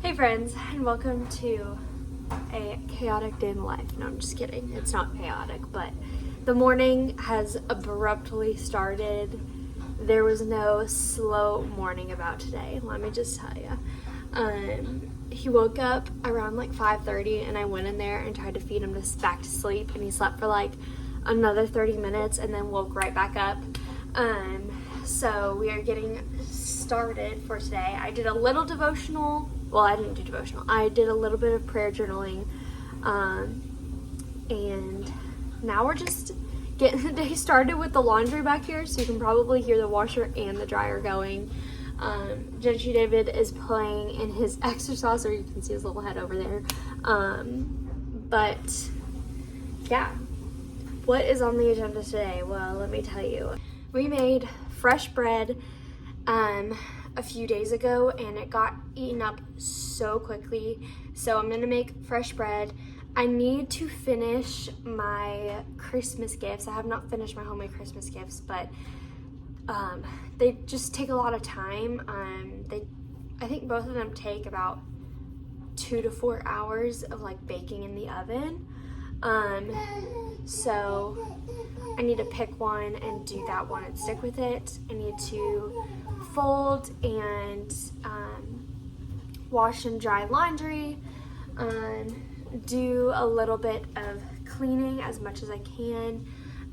Hey friends, and welcome to a chaotic day in life. No, I'm just kidding. It's not chaotic, but the morning has abruptly started. There was no slow morning about today, let me just tell you. He woke up around like 5:30 and I went in there and tried to feed him back to sleep, and he slept for like another 30 minutes and then woke right back up. So we are getting started for today. I did a little devotional. Well, I didn't do devotional. I did a little bit of prayer journaling. And now we're just getting the day started with the laundry back here, so you can probably hear the washer and the dryer going. Gentry David is playing in his exercise, or you can see his little head over there. But yeah, what is on the agenda today? Well, let me tell you. We made fresh bread a few days ago and it got eaten up so quickly. So I'm gonna make fresh bread. I need to finish my Christmas gifts. I have not finished my homemade Christmas gifts, but they just take a lot of time. I think both of them take about 2 to 4 hours of like baking in the oven. So I need to pick one and do that one and stick with it. I need to fold and wash and dry laundry, do a little bit of cleaning as much as I can,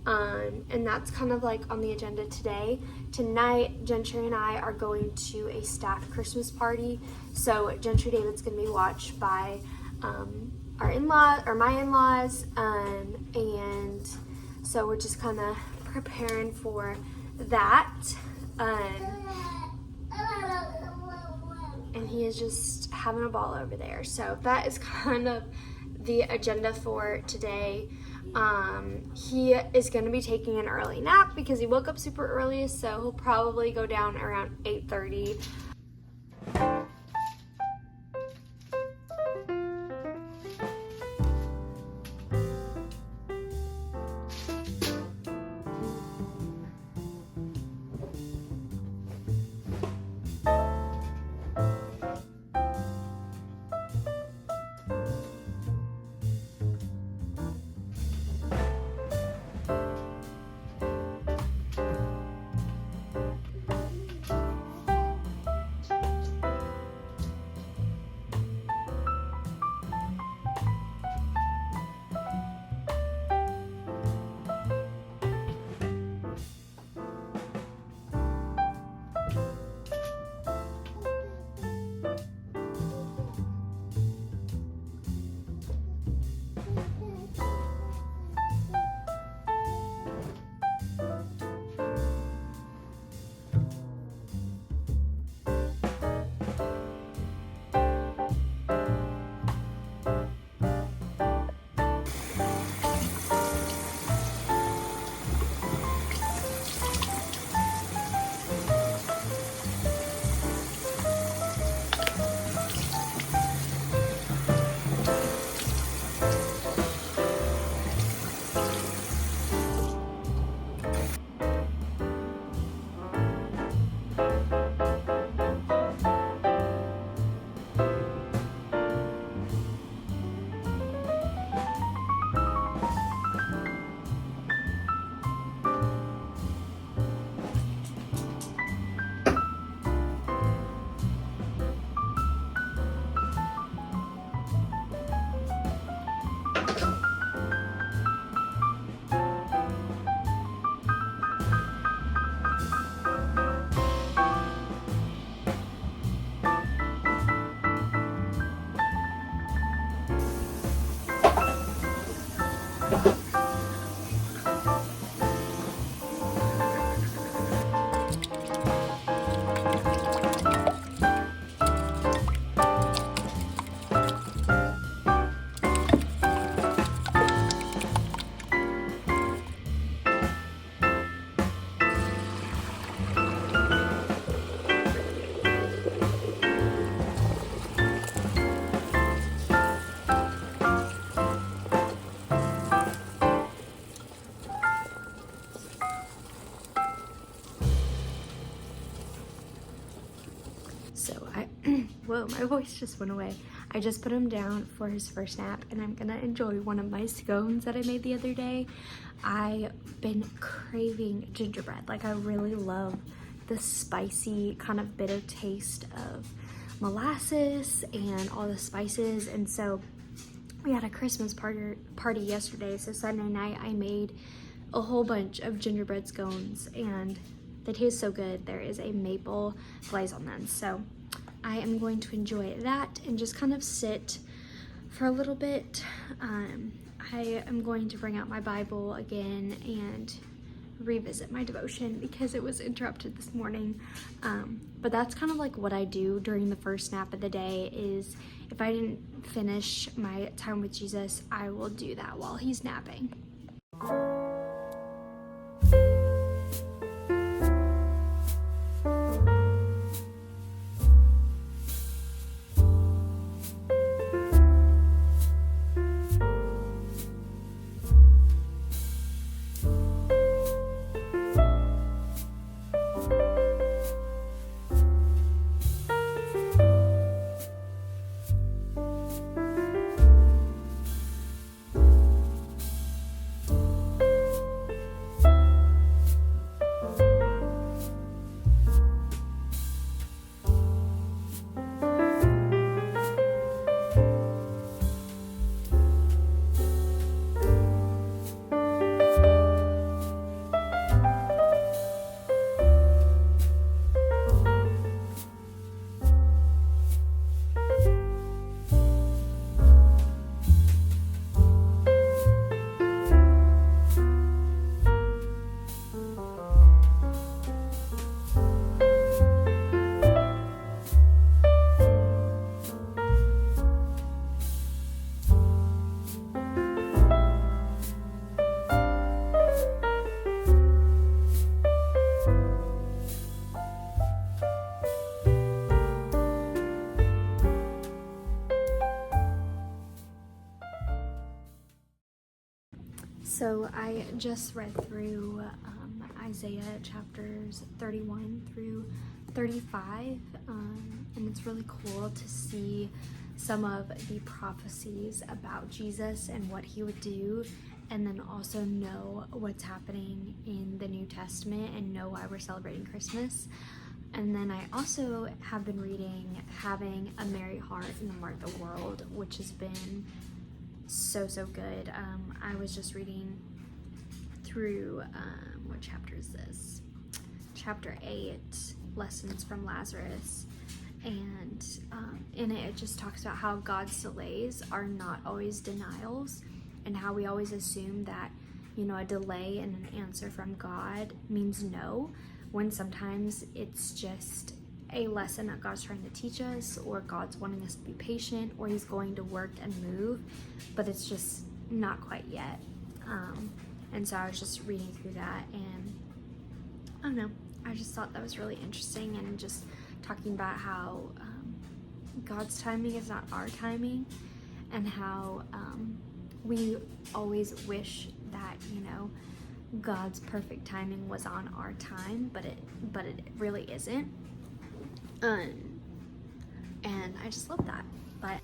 and that's kind of like on the agenda today. Tonight, Gentry and I are going to a staff Christmas party, so Gentry David's going to be watched by our in-laws, or my in-laws, and so we're just kind of preparing for that. And he is just having a ball over there. So that is kind of the agenda for today. He is going to be taking an early nap because he woke up super early, so he'll probably go down around 8:30. my voice just went away. I just put him down for his first nap, and I'm gonna enjoy one of my scones that I made the other day. I've been craving gingerbread. Like, I really love the spicy kind of bitter taste of molasses and all the spices. And so we had a Christmas party yesterday, so Sunday night I made a whole bunch of gingerbread scones, and they taste so good. There is a maple glaze on them, so I am going to enjoy that and just kind of sit for a little bit. I am going to bring out my Bible again and revisit my devotion because it was interrupted this morning. But that's kind of like what I do during the first nap of the day. Is if I didn't finish my time with Jesus, I will do that while he's napping. So I just read through Isaiah chapters 31 through 35, and it's really cool to see some of the prophecies about Jesus and what he would do, and then also know what's happening in the New Testament and know why we're celebrating Christmas. And then I also have been reading Having a Merry Heart in the Heart of the World, which has been so good. I was just reading through what chapter is this? Chapter 8, Lessons from Lazarus, and in it just talks about how God's delays are not always denials, and how we always assume that, you know, a delay in an answer from God means no, when sometimes it's just a lesson that God's trying to teach us, or God's wanting us to be patient, or he's going to work and move, but it's just not quite yet. And so I was just reading through that, and I don't know, I just thought that was really interesting, and just talking about how God's timing is not our timing, and how we always wish that, you know, God's perfect timing was on our time, but it really isn't. And I just love that. But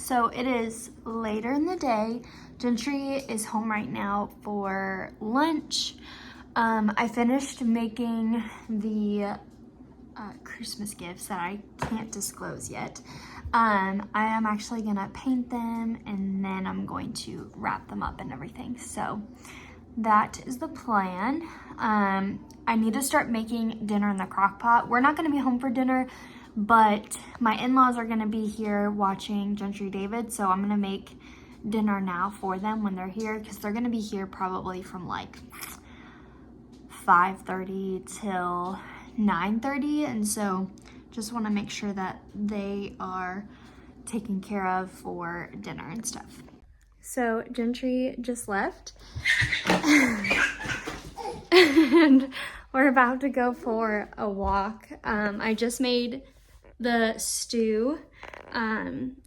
So it is later in the day. Gentry is home right now for lunch. I finished making the Christmas gifts that I can't disclose yet. I am actually gonna paint them and then I'm going to wrap them up and everything. So that is the plan. I need to start making dinner in the crock pot. We're not gonna be home for dinner, but my in-laws are gonna be here watching Gentry David, so I'm gonna make dinner now for them when they're here, because they're gonna be here probably from like 5:30 till 9:30, and so just want to make sure that they are taken care of for dinner and stuff. So Gentry just left and we're about to go for a walk. I just made the stew.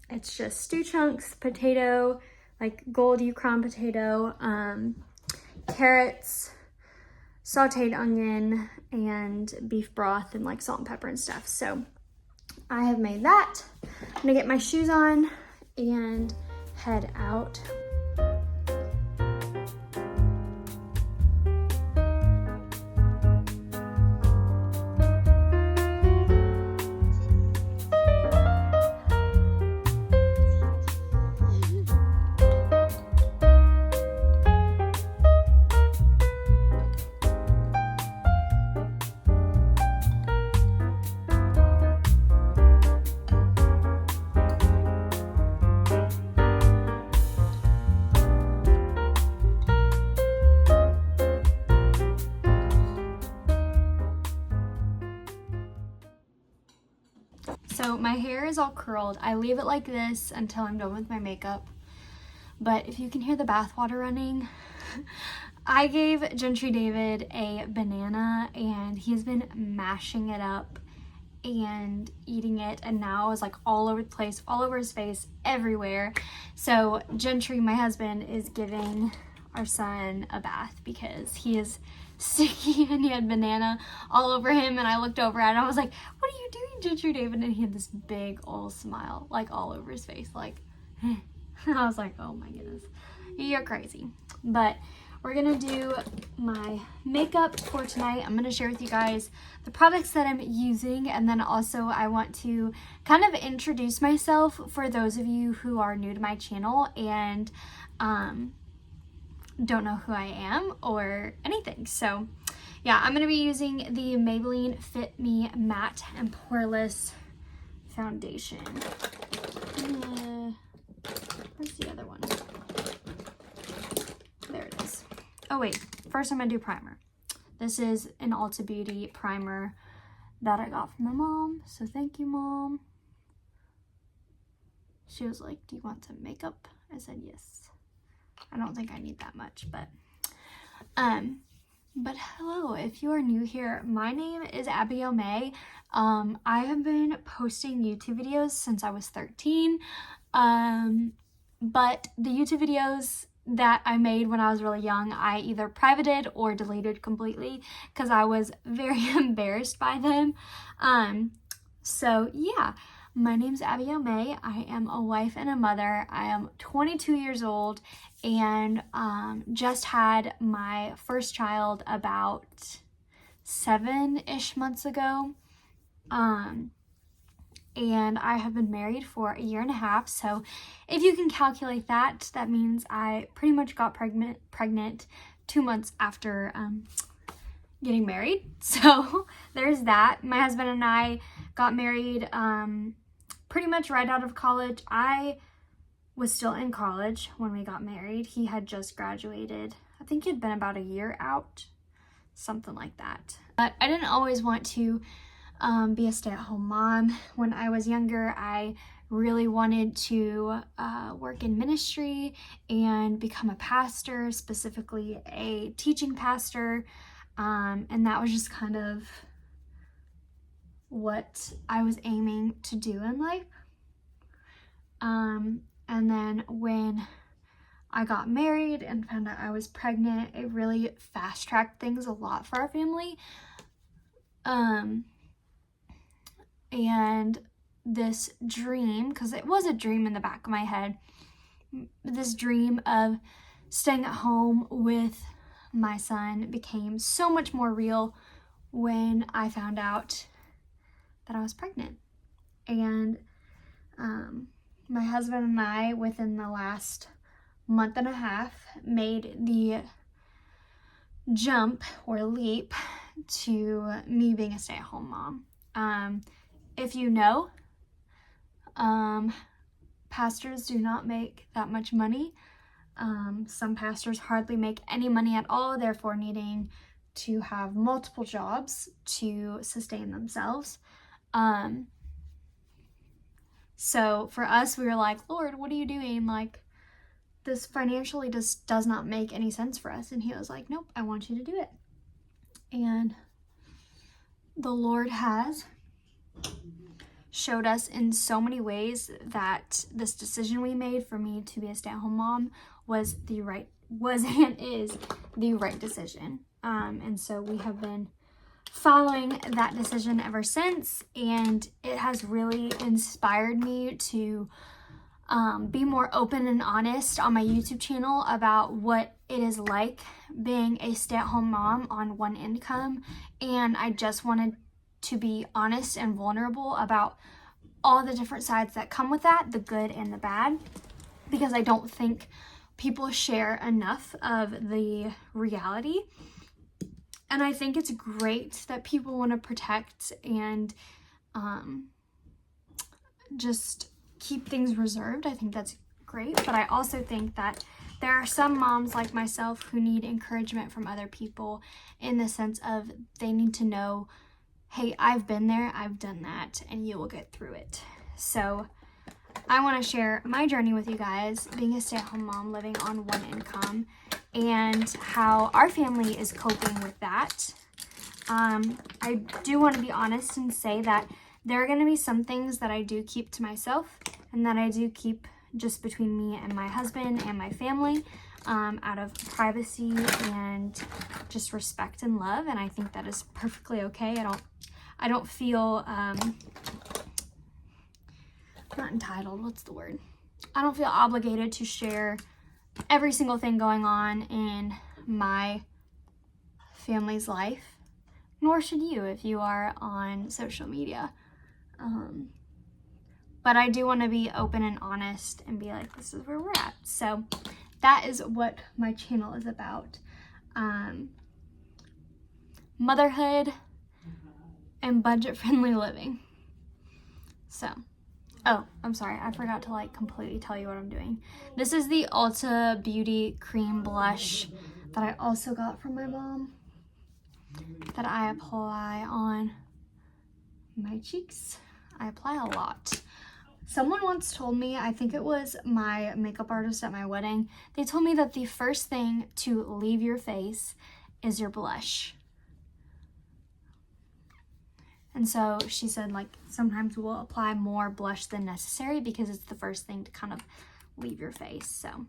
It's just stew chunks, potato, like gold Yukon potato, carrots, sauteed onion, and beef broth, and like salt and pepper and stuff. So I have made that. I'm gonna get my shoes on and head out. So my hair is all curled. I leave it like this until I'm done with my makeup. But if you can hear the bath water running, I gave Gentry David a banana and he's been mashing it up and eating it, and now it's like all over the place, all over his face, everywhere. So Gentry, my husband, is giving our son a bath because he is sticky and he had banana all over him, and I looked over at him and I was like, what are you doing, Gentry David? And he had this big old smile like all over his face, like I was like, oh my goodness, you're crazy. But we're gonna do my makeup for tonight. I'm gonna share with you guys the products that I'm using, and then also I want to kind of introduce myself for those of you who are new to my channel and don't know who I am or anything. So yeah, I'm gonna be using the Maybelline Fit Me Matte and Poreless Foundation. Where's the other one? There it is. Oh wait, first I'm gonna do primer. This is an Ulta Beauty primer that I got from my mom, so thank you, Mom. She was like, do you want some makeup? I said yes. I don't think I need that much, but hello, if you are new here, my name is Abigail May. I have been posting YouTube videos since I was 13, but the YouTube videos that I made when I was really young, I either privated or deleted completely because I was very embarrassed by them. So yeah, my name's Abigail May. I am a wife and a mother. I am 22 years old and just had my first child about 7-ish months ago. And I have been married for 1.5 years. So if you can calculate that, that means I pretty much got pregnant 2 months after getting married. So there's that. My husband and I got married pretty much right out of college. I was still in college when we got married. He had just graduated. I think he'd been about 1 year out, something like that. But I didn't always want to be a stay-at-home mom. When I was younger, I really wanted to work in ministry and become a pastor, specifically a teaching pastor, and that was just kind of what I was aiming to do in life. And then when I got married and found out I was pregnant, it really fast-tracked things a lot for our family. And this dream, because it was a dream in the back of my head, this dream of staying at home with my son became so much more real when I found out that I was pregnant. And my husband and I, within the last month and a half, made the jump or leap to me being a stay-at-home mom. If you know, pastors do not make that much money. Some pastors hardly make any money at all, therefore needing to have multiple jobs to sustain themselves. So for us, we were like, Lord, what are you doing? Like, this financially just does not make any sense for us. And he was like, nope, I want you to do it. And the Lord has showed us in so many ways that this decision we made for me to be a stay-at-home mom was and is the right decision. And so we have been following that decision ever since, and it has really inspired me to be more open and honest on my YouTube channel about what it is like being a stay-at-home mom on one income. And I just wanted to be honest and vulnerable about all the different sides that come with that, the good and the bad, because I don't think people share enough of the reality. And I think it's great that people want to protect and just keep things reserved. I think that's great. But I also think that there are some moms like myself who need encouragement from other people, in the sense of they need to know, hey, I've been there, I've done that, and you will get through it. So I want to share my journey with you guys, being a stay-at-home mom living on one income, and how our family is coping with that. I do want to be honest and say that there are going to be some things that I do keep to myself, and that I do keep just between me and my husband and my family, out of privacy and just respect and love. And I think that is perfectly okay. I don't feel, not entitled, what's the word? I don't feel obligated to share every single thing going on in my family's life, nor should you if you are on social media. But I do want to be open and honest and be like, this is where we're at. So that is what my channel is about. Motherhood and budget-friendly living. So, oh, I'm sorry. I forgot to like completely tell you what I'm doing. This is the Ulta Beauty Cream Blush that I also got from my mom, that I apply on my cheeks. I apply a lot. Someone once told me, I think it was my makeup artist at my wedding, they told me that the first thing to leave your face is your blush. And so she said, like, sometimes we'll apply more blush than necessary because it's the first thing to kind of leave your face. So,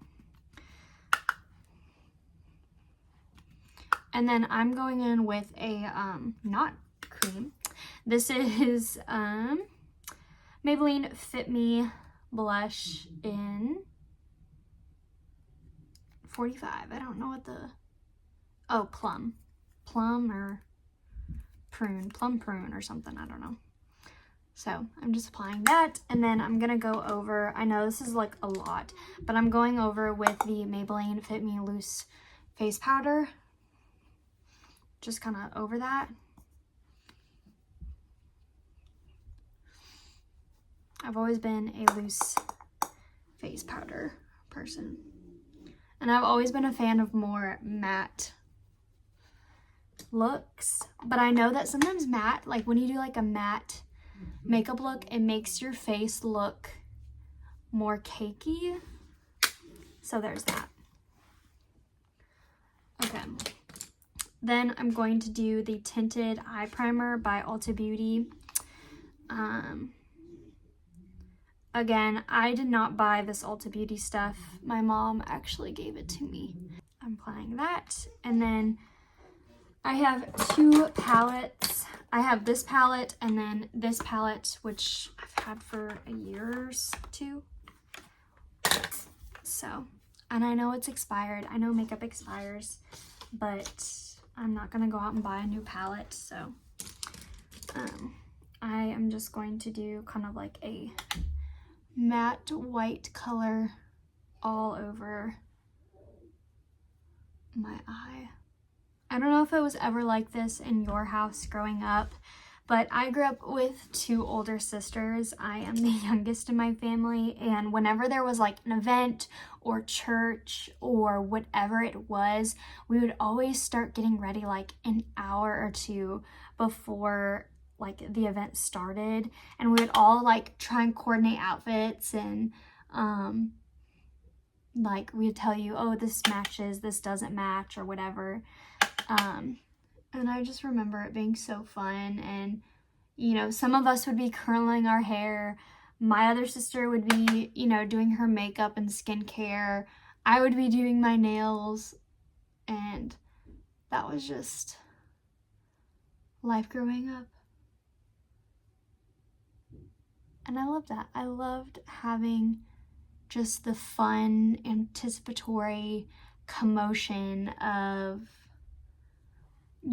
and then I'm going in with a not cream. This is Maybelline Fit Me blush in 45. I don't know what the, oh, plum or prune, plum prune or something, I don't know. So I'm just applying that, and then I'm gonna go over, I know this is like a lot, but I'm going over with the Maybelline Fit Me Loose face powder, just kind of over that. I've always been a loose face powder person, and I've always been a fan of more matte looks, but I know that sometimes matte, like when you do like a matte makeup look, it makes your face look more cakey. So there's that. Okay, then I'm going to do the tinted eye primer by Ulta Beauty. Again, I did not buy this Ulta Beauty stuff. My mom actually gave it to me. I'm applying that, and then I have two palettes I have this palette and then this palette, which I've had for a year or two. So, and I know it's expired. I know makeup expires, but I'm not gonna go out and buy a new palette. So I am just going to do kind of like a matte white color all over my eye. I don't know if it was ever like this in your house growing up, but I grew up with two older sisters. I am the youngest in my family, and whenever there was like an event or church or whatever it was, we would always start getting ready like an hour or two before like the event started, and we would all like try and coordinate outfits, and like we'd tell you, oh, this matches, this doesn't match, or whatever. And I just remember it being so fun. And you know, some of us would be curling our hair, my other sister would be, you know, doing her makeup and skincare, I would be doing my nails, and that was just life growing up. And I loved that. I loved having just the fun, anticipatory commotion of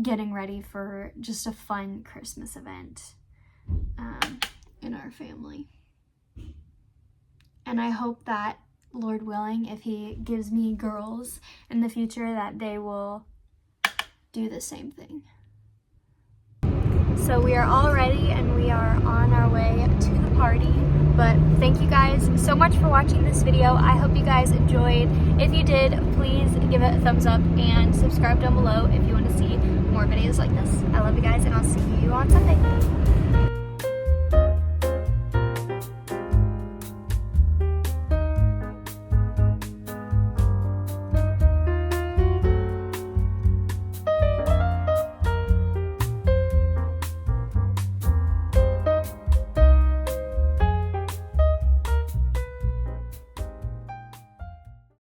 getting ready for just a fun Christmas event in our family. And I hope that, Lord willing, if he gives me girls in the future, that they will do the same thing. So we are all ready and we are on our way to the party. But thank you guys so much for watching this video. I hope you guys enjoyed. If you did, please give it a thumbs up and subscribe down below if you want to see more videos like this. I love you guys, and I'll see you on Sunday.